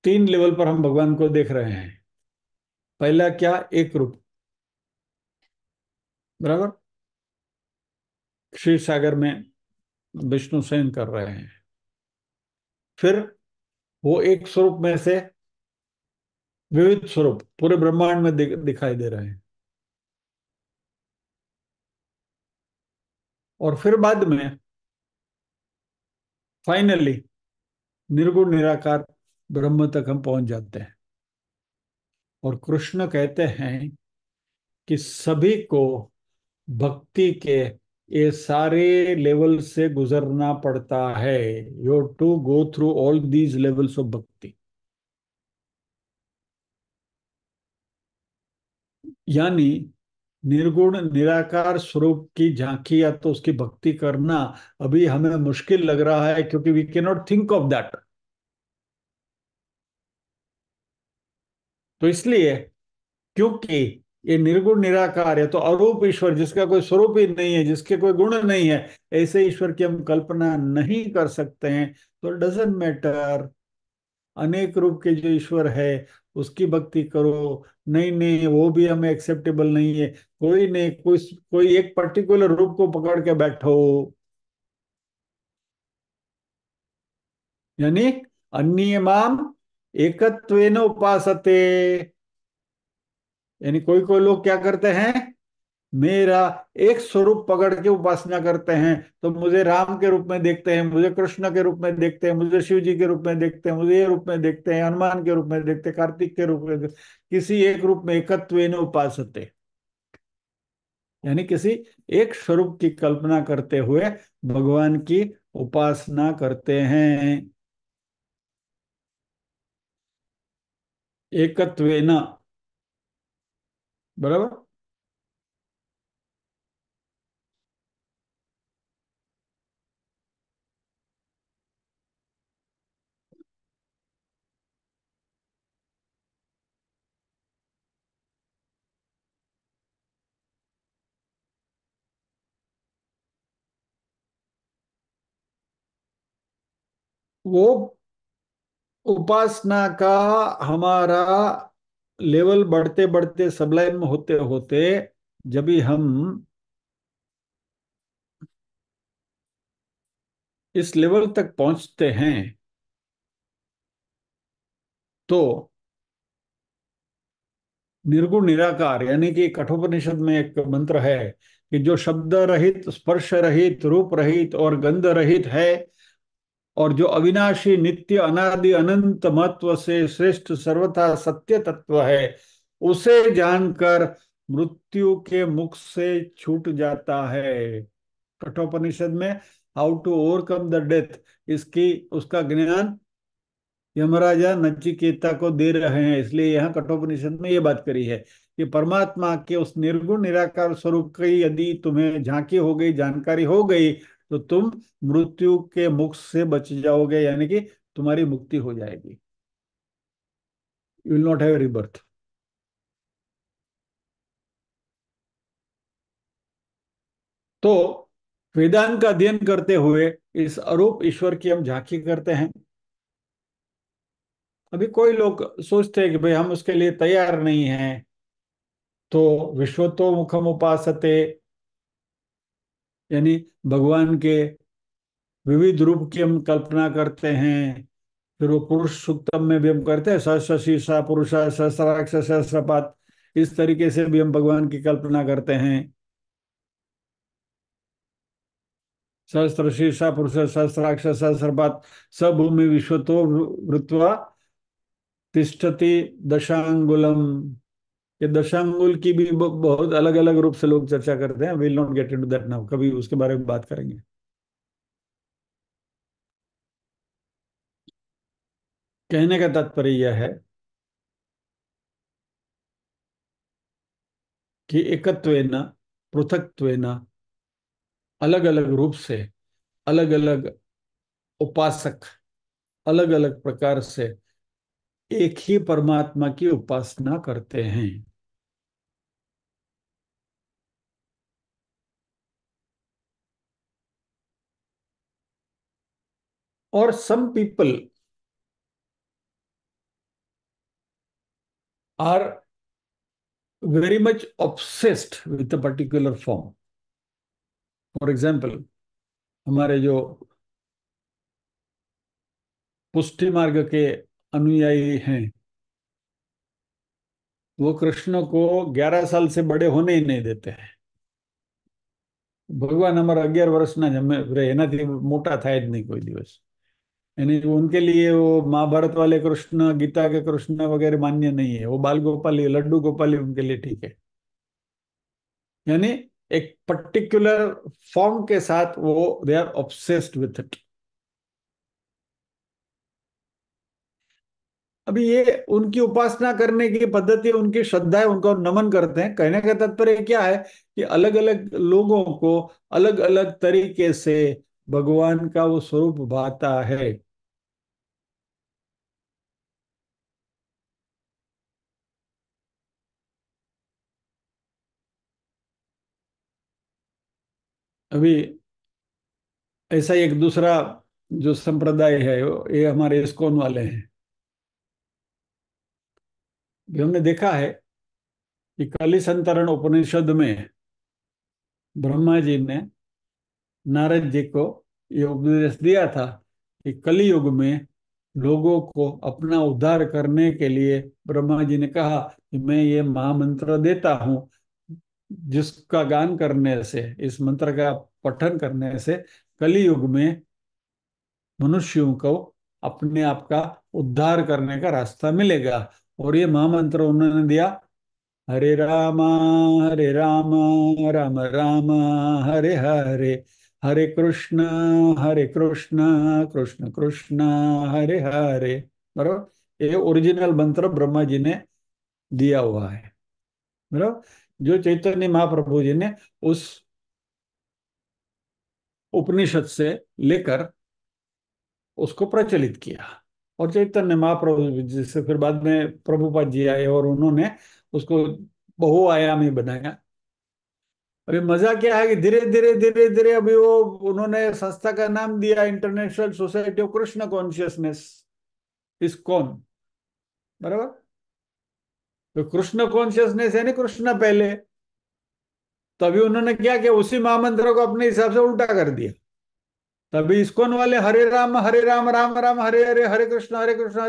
तीन लेवल पर हम भगवान को देख रहे हैं। पहला क्या? एक रूप, बराबर। क्षीर सागर में विष्णु शयन कर रहे हैं। फिर वो एक स्वरूप में से विविध स्वरूप पूरे ब्रह्मांड में दिखाई दे रहे हैं। और फिर बाद में फाइनली निर्गुण निराकार ब्रह्म तक हम पहुंच जाते हैं। और कृष्ण कहते हैं कि सभी को भक्ति के ये सारे लेवल से गुजरना पड़ता है। You to go through all these levels of bhakti. यानी निर्गुण निराकार स्वरूप की झांकी या तो उसकी भक्ति करना अभी हमें मुश्किल लग रहा है, क्योंकि we can not think of that. तो इसलिए, क्योंकि ये निर्गुण निराकार है, तो अरूप ईश्वर जिसका कोई स्वरूप ही नहीं है, जिसके कोई गुण नहीं है, ऐसे ईश्वर की हम कल्पना नहीं कर सकते हैं। तो डजेंट मैटर, अनेक रूप के जो ईश्वर है उसकी भक्ति करो। नहीं नहीं, वो भी हमें एक्सेप्टेबल नहीं है। कोई नहीं, कोई कोई एक पर्टिकुलर रूप को पकड़ के बैठो। यानी अन्यमाम एकत्वेन उपासते। यानी कोई कोई लोग क्या करते हैं, मेरा एक स्वरूप पकड़ के उपासना करते हैं। तो मुझे राम के रूप में देखते हैं, मुझे कृष्ण के रूप में देखते हैं, मुझे शिव जी के रूप में देखते हैं, मुझे ये रूप में देखते हैं, हनुमान के रूप में देखते हैं, कार्तिक के रूप में किसी एक रूप में एकत्वेन उपासते। यानी किसी एक स्वरूप की कल्पना करते हुए भगवान की उपासना करते हैं। एकत्वेन, बराबर। वो उपासना का हमारा लेवल बढ़ते बढ़ते सबलाइन होते होते, जब भी हम इस लेवल तक पहुंचते हैं, तो निर्गुण निराकार, यानी कि कठोपनिषद में एक मंत्र है कि जो शब्द रहित, स्पर्श रहित, रूप रहित और गंध रहित है, और जो अविनाशी, नित्य, अनादि, अनंत महत्व से श्रेष्ठ, सर्वथा सत्य तत्व है, उसे जानकर मृत्यु के मुख से छूट जाता है। कठोपनिषद में how to overcome the death, इसकी उसका ज्ञान यमराजा नचिकेता को दे रहे हैं। इसलिए यहाँ कठोपनिषद में ये बात करी है कि परमात्मा के उस निर्गुण निराकार स्वरूप की यदि तुम्हें झांकी हो गई, जानकारी हो गई, तो तुम मृत्यु के मुख से बच जाओगे, यानी कि तुम्हारी मुक्ति हो जाएगी। You will not have rebirth. तो वेदांत का अध्ययन करते हुए इस अरूप ईश्वर की हम झांकी करते हैं। अभी कोई लोग सोचते हैं कि भाई हम उसके लिए तैयार नहीं हैं, तो विश्वतो मुखम उपासते, यानी भगवान के विविध रूप की हम कल्पना करते हैं। फिर वो पुरुष सूक्तम में भी हम करते हैं, सहस्र शीर्षा पुरुषा सहस्राक्ष सहस्रपात, इस तरीके से भी हम भगवान की कल्पना करते हैं। सहस्त्र शीर्षा पुरुष सहस्राक्ष सहस्रपात, स भूमि विश्वतो वृत्वा तिष्ठति दशांगुलम। ये दशांगुल की भी बहुत अलग अलग रूप से लोग चर्चा करते हैं। Will not get into that now, कभी उसके बारे में बात करेंगे। कहने का तात्पर्य यह है कि एकत्वेन, पृथक्त्वेन, अलग अलग रूप से, अलग अलग उपासक अलग अलग प्रकार से एक ही परमात्मा की उपासना करते हैं। और some people are very much obsessed with a particular form. For example, हमारे जो पुष्टि मार्ग के अनुयायी हैं, वो कृष्ण को 11 साल से बड़े होने ही नहीं देते हैं। भगवान हमारा 11 वर्ष जमे रे एनाથી मोटा થાય જ नहीं कोई दिवस। यानी जो उनके लिए वो महाभारत वाले कृष्ण, गीता के कृष्ण वगैरह मान्य नहीं है। वो बाल गोपाल ही, लड्डू गोपाल ही उनके लिए ठीक है। यानी एक पर्टिकुलर फॉर्म के साथ वो they are obsessed with it. अभी ये उनकी उपासना करने की पद्धति, उनकी श्रद्धा है, उनको नमन करते हैं। कहने का तात्पर्य क्या है कि अलग अलग लोगों को अलग अलग तरीके से भगवान का वो स्वरूप भाता है। अभी ऐसा ही एक दूसरा जो संप्रदाय है, ये हमारे इस्कॉन वाले हैं। भी हमने देखा है कि कली संतरण उपनिषद में ब्रह्मा जी ने नारद जी को ये उपदेश दिया था कि कलयुग में लोगों को अपना उद्धार करने के लिए ब्रह्मा जी ने कहा कि मैं ये महामंत्र देता हूं, जिसका गान करने से, इस मंत्र का पठन करने से कलयुग में मनुष्यों को अपने आप का उद्धार करने का रास्ता मिलेगा। और ये महामंत्र उन्होंने दिया, हरे राम हरे राम, राम राम हरे हरे, हरे कृष्ण कृष्ण कृष्ण हरे हरे। बरोबर, ये ओरिजिनल मंत्र ब्रह्मा जी ने दिया हुआ है। बरोबर, जो चैतन्य महाप्रभु जी ने उस उपनिषद से लेकर उसको प्रचलित किया। और चैतन्य महाप्रभु जी से फिर बाद में प्रभुपाद जी आए और उन्होंने उसको बहुआयामी बनाया। अभी मजा क्या है कि धीरे धीरे धीरे धीरे अभी वो उन्होंने संस्था का नाम दिया international society of Krishna consciousness, ISKCON. बराबर, तो कृष्ण कॉन्शियसनेस है ना, कृष्ण पहले। तभी उन्होंने क्या किया, उसी महामंत्र को अपने हिसाब से उल्टा कर दिया। तभी इस्कॉन वाले हरे राम राम राम हरे हरे, हरे कृष्ण हरे कृष्ण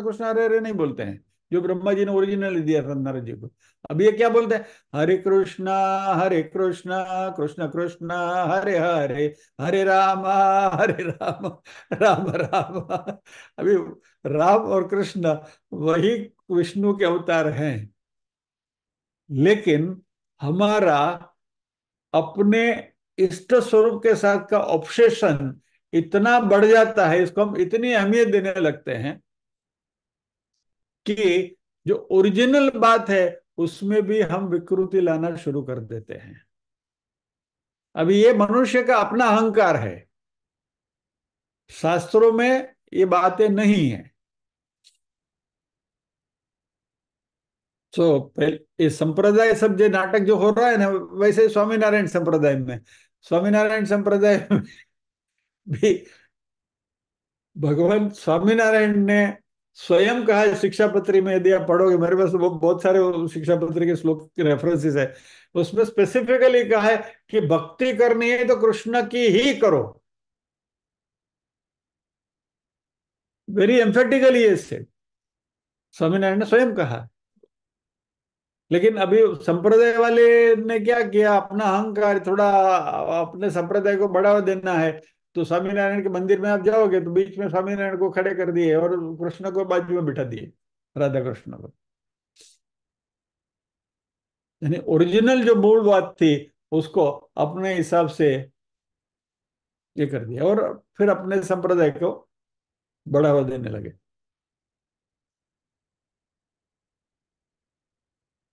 कृष्ण हरे हरे नहीं बोलते हैं, जो ब्रह्मा जी ने ओरिजिनली दिया था नारद जी को। अब ये क्या बोलते हैं, हरे कृष्ण कृष्ण कृष्ण हरे हरे, हरे राम हरे राम, राम राम। अभी राम और कृष्ण वही विष्णु के अवतार हैं, लेकिन हमारा अपने इष्ट स्वरूप के साथ का ऑब्सेशन इतना बढ़ जाता है, इसको हम इतनी अहमियत देने लगते हैं कि जो ओरिजिनल बात है उसमें भी हम विकृति लाना शुरू कर देते हैं। अभी ये मनुष्य का अपना अहंकार है, शास्त्रों में ये बातें नहीं है। तो ये संप्रदाय सब जो नाटक जो हो रहा है ना, वैसे स्वामीनारायण संप्रदाय में, स्वामीनारायण संप्रदाय में भी भगवान स्वामीनारायण ने स्वयं कहा है, शिक्षा पत्री में यदि आप पढ़ोगे, मेरे पास वो बहुत सारे शिक्षा पत्री के श्लोक के रेफरेंसेस है, उसमें स्पेसिफिकली कहा है कि भक्ति करनी है तो कृष्ण की ही करो। वेरी एम्फेटिकली ये से स्वामीनारायण ने स्वयं कहा। लेकिन अभी संप्रदाय वाले ने क्या किया, अपना अहंकार थोड़ा, अपने संप्रदाय को बढ़ावा देना है, तो स्वामीनारायण के मंदिर में आप जाओगे तो बीच में स्वामीनारायण को खड़े कर दिए और कृष्ण को बाजू में बिठा दिए, राधा कृष्ण को। यानी ओरिजिनल जो मूल बात थी उसको अपने हिसाब से ये कर दिया और फिर अपने संप्रदाय को बढ़ावा देने लगे।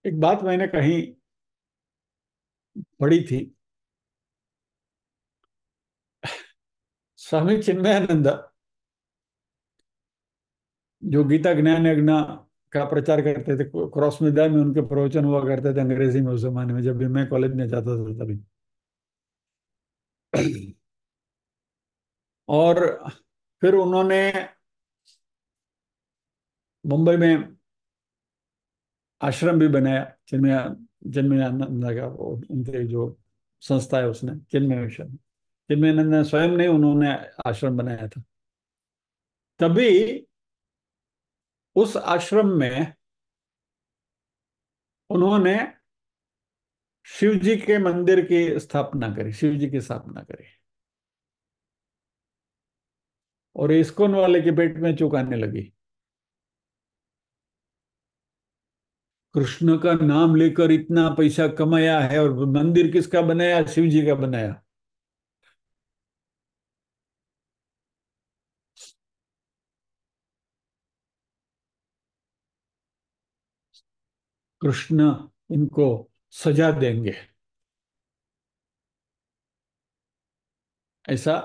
एक बात मैंने कहीं पढ़ी थी, स्वामी चिन्मयानंद जो गीता ज्ञान यज्ञ का प्रचार करते थे, क्रॉस मैदान में उनके प्रवचन हुआ करते थे अंग्रेजी में उस जमाने में, जब भी मैं कॉलेज में जाता था तभी। और फिर उन्होंने मुंबई में आश्रम भी बनाया, चिन्मया चिन्मयानंद का उनके जो संस्था है उसने, चिन्मय मिशन। चिन्मयानंद ने स्वयं नहीं, उन्होंने आश्रम बनाया था। तभी उस आश्रम में उन्होंने शिव जी के मंदिर की स्थापना करी, शिव जी की स्थापना करी। और इस्कॉन वाले के पेट में चुकाने लगी। कृष्ण का नाम लेकर इतना पैसा कमाया है, और मंदिर किसका बनाया? शिव जी का बनाया। कृष्ण इनको सजा देंगे, ऐसा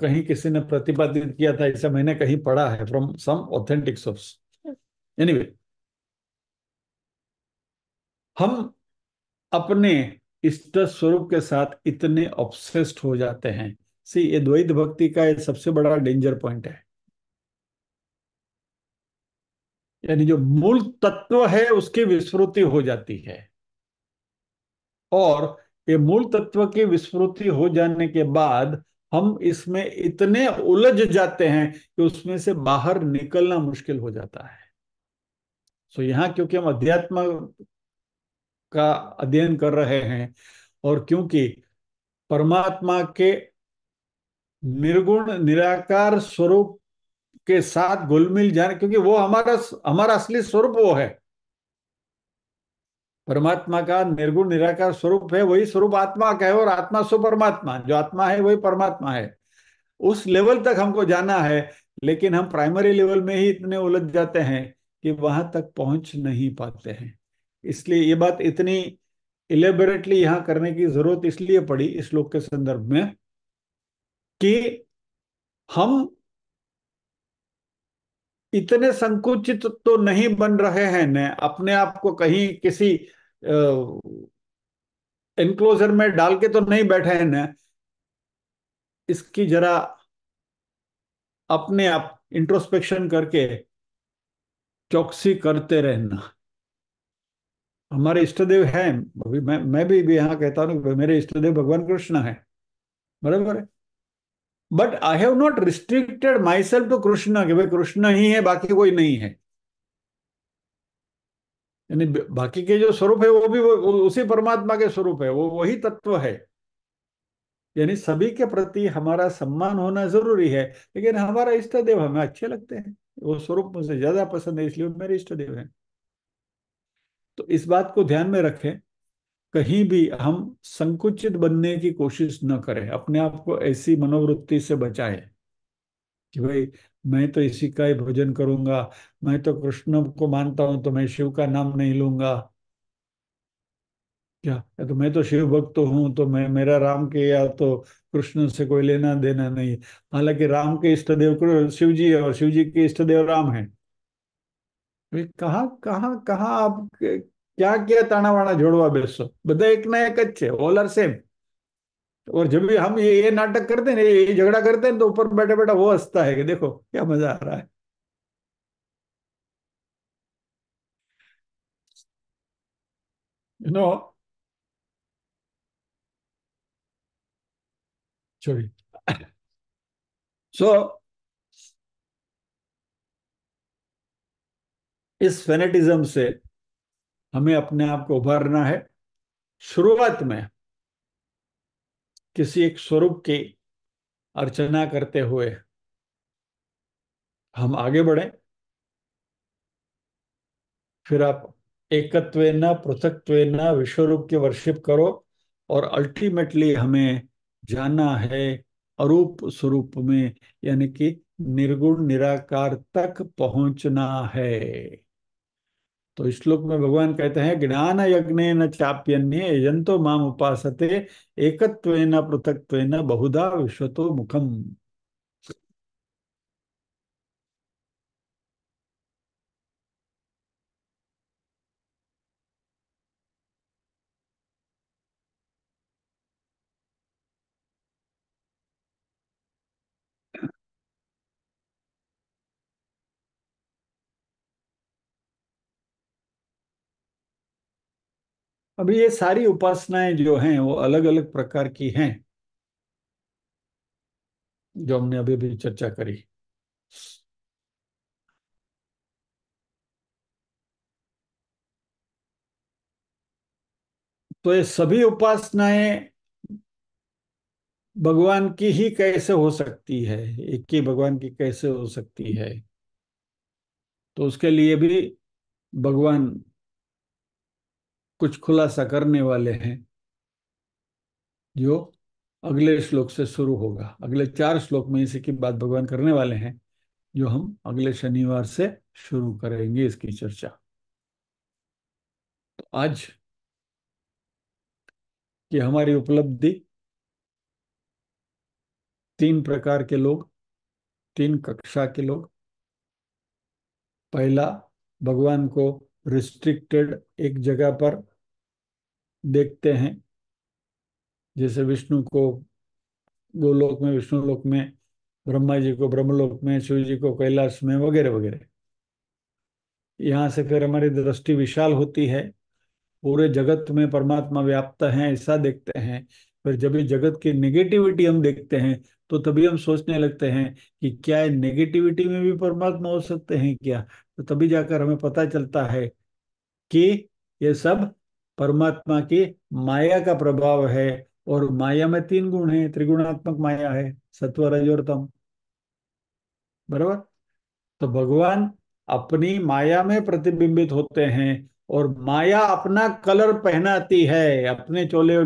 कहीं किसी ने प्रतिपादित किया था, ऐसा मैंने कहीं पढ़ा है from some authentic source. Anyway, हम अपने इष्ट स्वरूप के साथ इतने ऑब्सेस्ड हो जाते हैं। सी, ये द्वैत भक्ति का ये सबसे बड़ा डेंजर पॉइंट है। यानी जो मूल तत्व है उसकी विस्मृति हो जाती है। और ये मूल तत्व की विस्मृति हो जाने के बाद हम इसमें इतने उलझ जाते हैं कि उसमें से बाहर निकलना मुश्किल हो जाता है। सो यहाँ क्योंकि हम अध्यात्म का अध्ययन कर रहे हैं, और क्योंकि परमात्मा के निर्गुण निराकार स्वरूप के साथ घुल मिल जाने, क्योंकि वो हमारा हमारा असली स्वरूप वो है। परमात्मा का निर्गुण निराकार स्वरूप है, वही स्वरूप आत्मा का है, और आत्मा सो परमात्मा, जो आत्मा है वही परमात्मा है। उस लेवल तक हमको जाना है। लेकिन हम प्राइमरी लेवल में ही इतने उलझ जाते हैं कि वहां तक पहुंच नहीं पाते हैं। इसलिए ये बात इतनी इलेबोरेटली यहाँ करने की जरूरत इसलिए पड़ी इस श्लोक के संदर्भ में, कि हम इतने संकुचित तो नहीं बन रहे हैं न, अपने आप को कहीं किसी एनक्लोजर में डाल के तो नहीं बैठे हैं न। इसकी जरा अपने आप इंट्रोस्पेक्शन करके चौकसी करते रहना। हमारे इष्ट देव हैं। अभी मैं भी यहाँ कहता हूँ कि मेरे इष्ट देव भगवान कृष्ण है, बराबर है। But I have not restricted myself to Krishna, कि भाई कृष्ण ही है, बाकी कोई नहीं है। यानी बाकी के जो स्वरूप है वो भी वो उसी परमात्मा के स्वरूप है, वो वही तत्व है। यानी सभी के प्रति हमारा सम्मान होना जरूरी है, लेकिन हमारा इष्ट देव हमें अच्छे लगते हैं, वो स्वरूप मुझे ज्यादा पसंद है, इसलिए वो मेरे इष्ट देव हैं। तो इस बात को ध्यान में रखें, कहीं भी हम संकुचित बनने की कोशिश न करें, अपने आप को ऐसी मनोवृत्ति से बचाएं कि भाई मैं तो इसी का ही भजन करूंगा, मैं तो कृष्ण को मानता हूं तो मैं शिव का नाम नहीं लूंगा। क्या, या तो मैं तो शिव भक्त हूं तो मैं, मेरा राम के या तो कृष्ण से कोई लेना देना नहीं। हालांकि राम के इष्ट देव शिव जी है, और शिव जी के इष्ट देव राम है। भाई कहाँ कहाँ कहाँ आप क्या क्या ताना वाना जोड़वा बेसो, બધા एक ना एक अच्छे, ऑल आर सेम। और जब भी हम ये नाटक करते हैं, ये झगड़ा करते हैं, तो ऊपर बैठे बैठा वो हंसता है कि देखो क्या मजा आ रहा है। यू नो, छोड़िए। सो इस फेनेटिज्म से हमें अपने आप को उभारना है। शुरुआत में किसी एक स्वरूप की अर्चना करते हुए हम आगे बढ़े। फिर आप एकत्वेन पृथक्त्वेन विश्वरूप की वर्शिप करो, और अल्टीमेटली हमें जाना है अरूप स्वरूप में, यानी कि निर्गुण निराकार तक पहुंचना है। तो इस श्लोक में भगवान कहते हैं ज्ञान यज्ञेन चाप्यन्ये यजन्तो माम उपासते एकत्वेन पृथक्त्वेन बहुधा विश्वतो मुखम। अभी ये सारी उपासनाएं जो हैं वो अलग अलग प्रकार की हैं, जो हमने अभी भी चर्चा करी। तो ये सभी उपासनाएं भगवान की ही कैसे हो सकती है, एक ही भगवान की कैसे हो सकती है? तो उसके लिए भी भगवान कुछ खुलासा करने वाले हैं, जो अगले श्लोक से शुरू होगा। अगले 4 श्लोक में इसी की बात भगवान करने वाले हैं, जो हम अगले शनिवार से शुरू करेंगे इसकी चर्चा। तो आज की हमारी उपलब्धि, 3 प्रकार के लोग, 3 कक्षा के लोग। पहला, भगवान को रिस्ट्रिक्टेड एक जगह पर देखते हैं, जैसे विष्णु को गोलोक में, विष्णु लोक में, ब्रह्मा जी को ब्रह्मलोक में, शिव जी को कैलाश में, वगैरह वगैरह। यहाँ से फिर हमारी दृष्टि विशाल होती है, पूरे जगत में परमात्मा व्याप्त है ऐसा देखते हैं। फिर जब भी जगत की नेगेटिविटी हम देखते हैं, तो तभी हम सोचने लगते हैं कि क्या नेगेटिविटी में भी परमात्मा हो सकते हैं क्या? तो तभी जाकर हमें पता चलता है कि ये सब परमात्मा की माया का प्रभाव है। और माया में 3 गुण है, त्रिगुणात्मक माया है, सत्व रज और तम। बराबर। तो भगवान अपनी माया में प्रतिबिंबित होते हैं, और माया अपना कलर पहनाती है, अपने चोले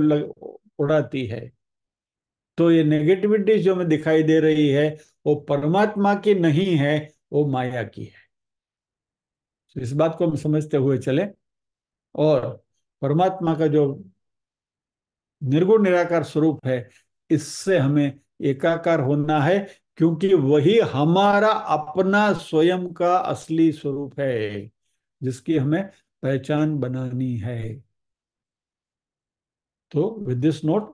उड़ाती है। तो ये नेगेटिविटी जो हमें दिखाई दे रही है, वो परमात्मा की नहीं है, वो माया की है। तो इस बात को हम समझते हुए चले, और परमात्मा का जो निर्गुण निराकार स्वरूप है, इससे हमें एकाकार होना है, क्योंकि वही हमारा अपना स्वयं का असली स्वरूप है, जिसकी हमें पहचान बनानी है। तो विद दिस नोट,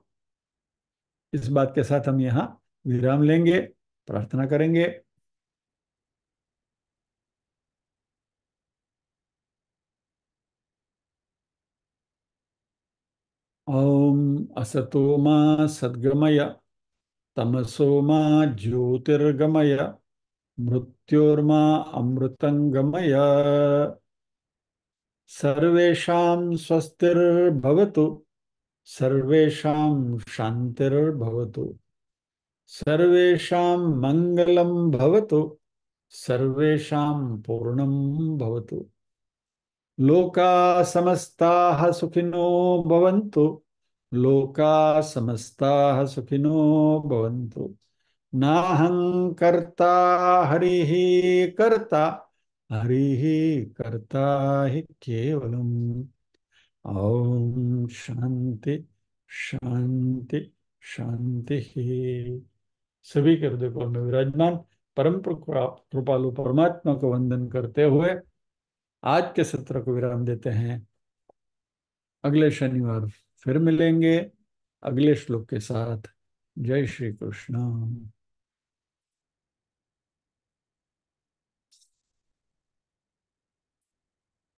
इस बात के साथ हम यहाँ विराम लेंगे, प्रार्थना करेंगे। ओम असतो मा सद्गमय, तमसो मा ज्योतिर्गमय, मृत्योर्मा अमृतंगमय। सर्वेषां स्वस्तिर्भवतु, सर्वेषां शान्तिर्भवतु, सर्वेषां मङ्गलं भवतु, सर्वेषां पूर्णं भवतु। लोका समस्ताः सुखिनो भवन्तु, लोका समस्ताः सुखिनो भवन्तु। नाहं कर्ता हरिः कर्ता, हरिः कर्ता हि केवलम्। ओम शांति शांति शांति। सभी के हृदय कोण में विराजमान परम कृपालु परमात्मा को वंदन करते हुए आज के सत्र को विराम देते हैं। अगले शनिवार फिर मिलेंगे अगले श्लोक के साथ। जय श्री कृष्ण।